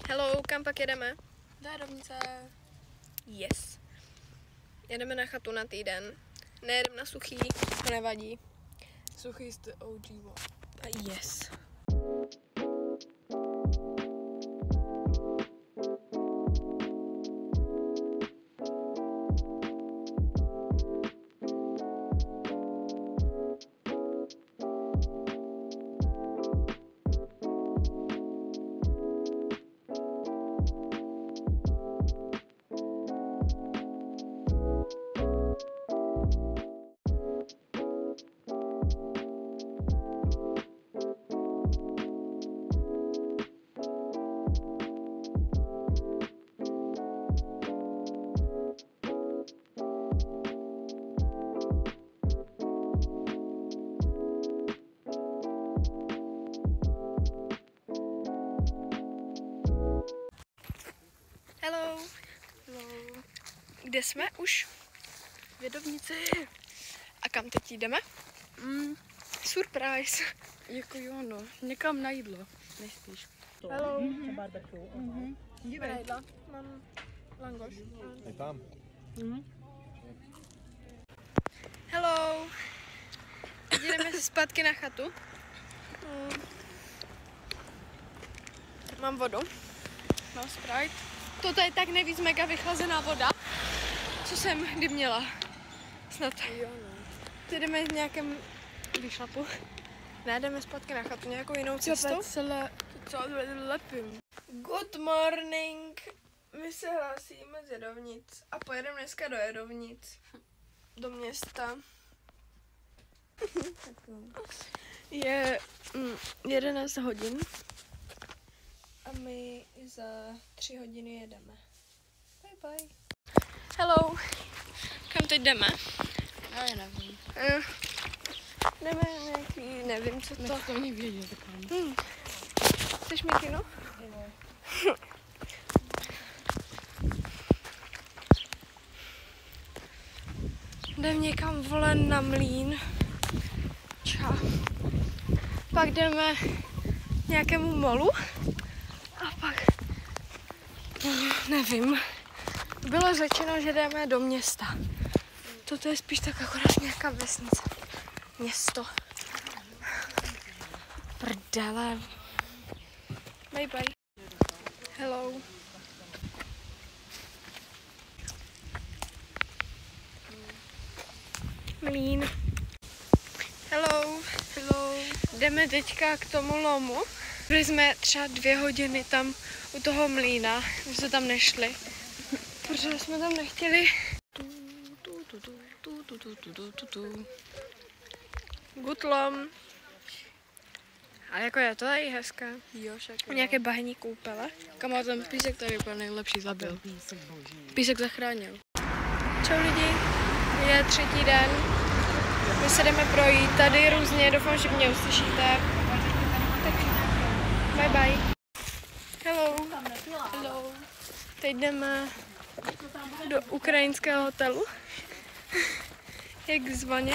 Hello, kam pak jedeme? Do Jerovnice. Yes. Jedeme na chatu na týden. Nejedeme na Suchý, to nevadí. Suchý jste OG one. Yes. Hello. Hello. Kde jsme už? V Jedovnici. A kam teď jdeme? Surprise. Jako jo, no. Někam na jídlo. Nejspíš. Hello. Dívej. Na jídla. Mám langoš. Je tam. Hello. Teď jdeme zpátky na chatu. Mám vodu. Mám Sprite. Toto je tak nejvíc mega vychlazená voda, co jsem kdy měla. Snad. Jo, no. Teď jdeme v nějakém vyšlapu. Ne, jdeme zpátky na chatu nějakou jinou cestou. Celé lepím. Good morning. My se hlásíme z Jedovnic a pojedeme dneska do Jedovnic. Do města. Je 11 hodin a my za 3 hodiny jedeme. Bye bye. Hello. Kam teď jdeme? Já je nevím. Jdeme nějaký, nevím co to. Nechci to ani vědět. Chceš mi kino? Jdem někam volen na mlýn. Čau. Pak jdeme k nějakému molu. A pak nevím. Bylo řečeno, že jdeme do města. Toto je spíš tak akorát nějaká vesnice. Město. Prdele. Bye bye. Hello. Mlín. Hello. Hello. Jdeme teďka k tomu lomu. Byli jsme třeba 2 hodiny tam u toho mlýna, my jsme tam nešli, protože jsme tam nechtěli. Good lom. A jako je to tady hezké. Jo, však. Nějaké bahení koupele. Kamo, ten písek tady úplně nejlepší zabil. Písek zachránil. Čau lidi, je 3. den. My se jdeme projít tady různě, doufám, že mě uslyšíte. Tak bye bye. Hello. Hello. Teď jdeme do ukrajinského hotelu. Jak zvaně.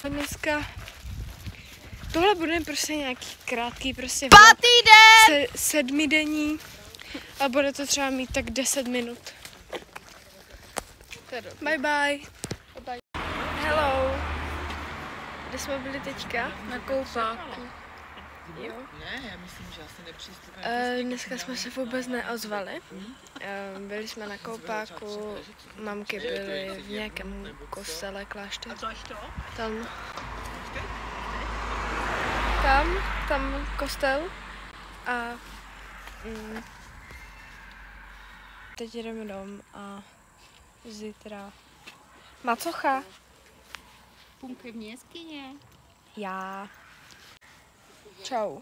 A dneska tohle bude prostě nějaký krátký, prostě 7denní. A bude to třeba mít tak 10 minut. Bye bye. Bye. Hello. Kde jsme byli teďka? Na koupáku. Jo. Ne, já myslím, že asi nepřístupné. Dneska jsme se vůbec neozvali. Byli jsme na koupáku, mamky byly v nějakém kostele, klášteře. Tam kostel a teď jdeme dom a zítra macocha. Půlky v jeskyně. Já. Čau.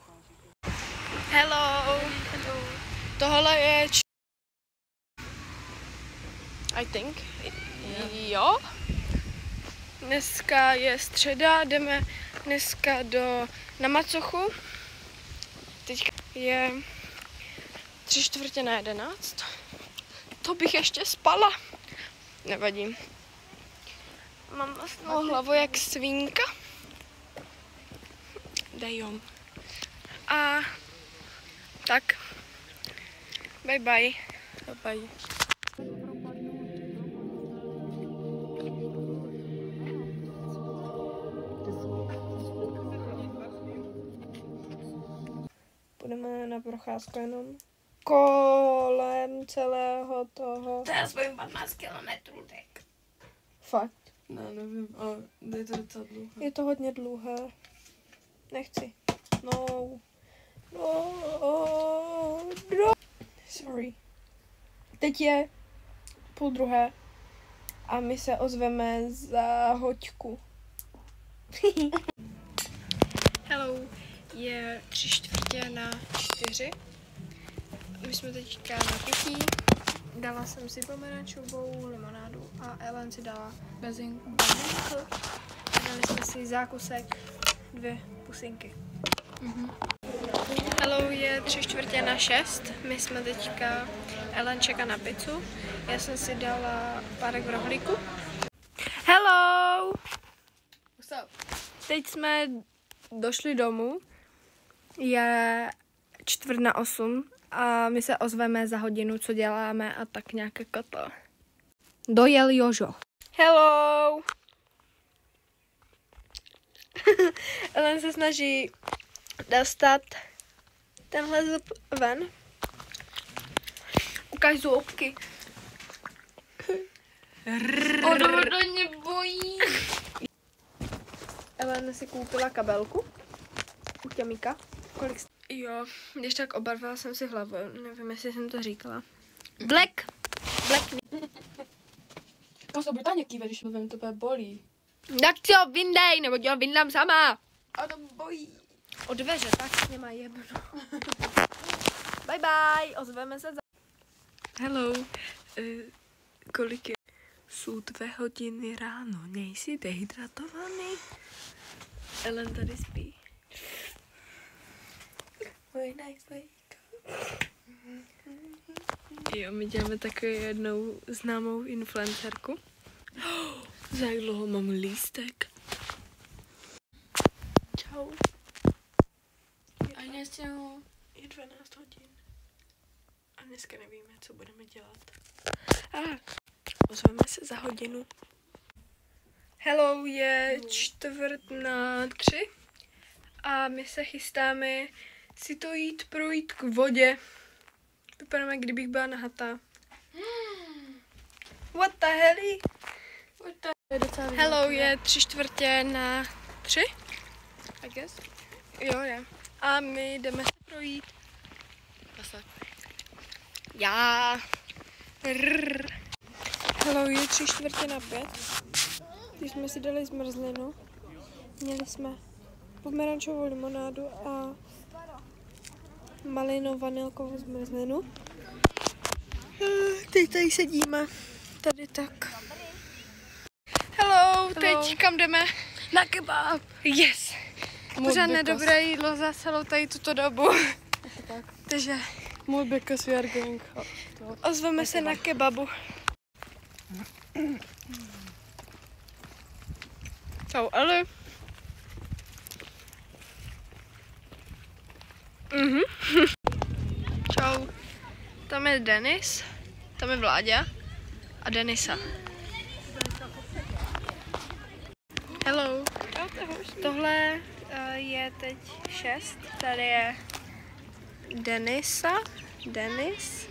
Hello. Tohle je I think. Jo. Dneska je středa, jdeme dneska na macochu. Teď je 11:45. To bych ještě spala. Nevadí. Mám masnou hlavu jak svínka. Dejom. A Tak. Bye bye. Bye. Půjdeme na procházku jenom kolem celého toho. To já svojím 15 kilometrů, tak. Fakt. Ne, nevím, ale je to docela dlouhé. Je to hodně dlouhé. Nechci. No. Sorry. Teď je 12:30 a my se ozveme za hoďku. Hello, je 3:45. My jsme teďka na pití. Dala jsem si pomerančovou limonádu a Ellen si dala bezinku. Dali jsme si zákusek, 2 pusinky. Hello, je 3:45. My jsme teďka, Ellen čeká na pizzu. Já jsem si dala párek v rohlíku. Hello! Teď jsme došli domů. Je 7:45 a my se ozveme za hodinu, co děláme a tak nějaké koto. Dojel Jožo. Hello! Ellen se snaží dostat tenhle zub ven. Ukaž zubky. Ono do mě bojí. Ellen si koupila kabelku u Těmíka. Kolik? Jo, když tak obarvila jsem si hlavu. Nevím, jestli jsem to říkala. Black. To se Británie kýve, když mluvím, to bude bolí. Tak si ho vyndej, nebo tě ho vyndám sama. A to bojí. O dveře, tak mě má jebno. Bye bye, ozveme se za... Hello, kolik je? Jsou 2 hodiny ráno, nejsi dehydratovaný? Ellen tady spí. Jo, my děláme takovou jednou známou influencerku. Za jak dlouho mám lístek? Čau. A něco. Je 12 hodin. A dneska nevíme, co budeme dělat. Ozveme se za hodinu. Hello, je 2:45 a my se chystáme si to projít k vodě. Vypadáme, kdybych byla nahatá. What the hell? Hello, je 3:45. I guess. Jo, je. A my jdeme se projít. Já. Hello, je 3:45. Když jsme si dali zmrzlinu, měli jsme pomerančovou limonádu a malino-vanilkovou zmrzlinu. Teď tady sedíme. Tady tak. Hello, teď kam jdeme? Na kebab! Yes! Pořádné dobré jídlo za celou tady tuto dobu. Takže More because we are going ozveme se na kebabu. Čau, Ale. Čau. Tam je Denis, tam je Vláďa a Denisa. Hello. Tohle je teď 6. Tady je Denisa, Denis,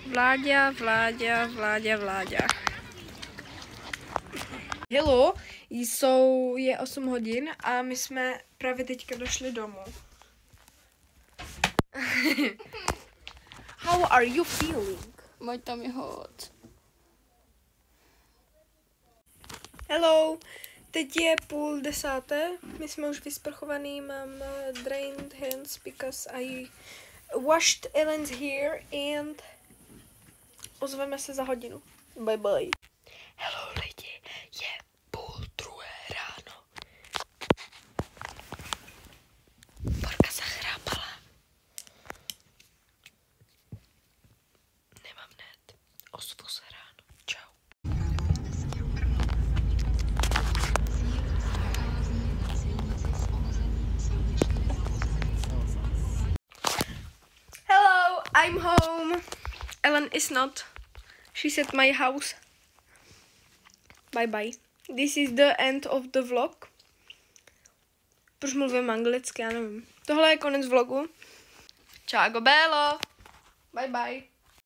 Vláďa. Hello, je 8 hodin a my jsme právě teďka došli domů. How are you feeling? Mají tam je hot. Hello, teď je 9:30. My jsme už vysprchovaný, mám drained hands because I washed Ellen's hair and ozveme se za hodinu. Bye bye. Hello lidi, je 2:30 ráno. Borka zachrápala. Nemám net. Ozvu se ráno. Čau. Hello. I'm home. Ellen is not. She's at my house. Bye bye. This is the end of the vlog. Proč mluvím anglicky, já nevím. Tohle je konec vlogu. Ciao bello. Bye bye.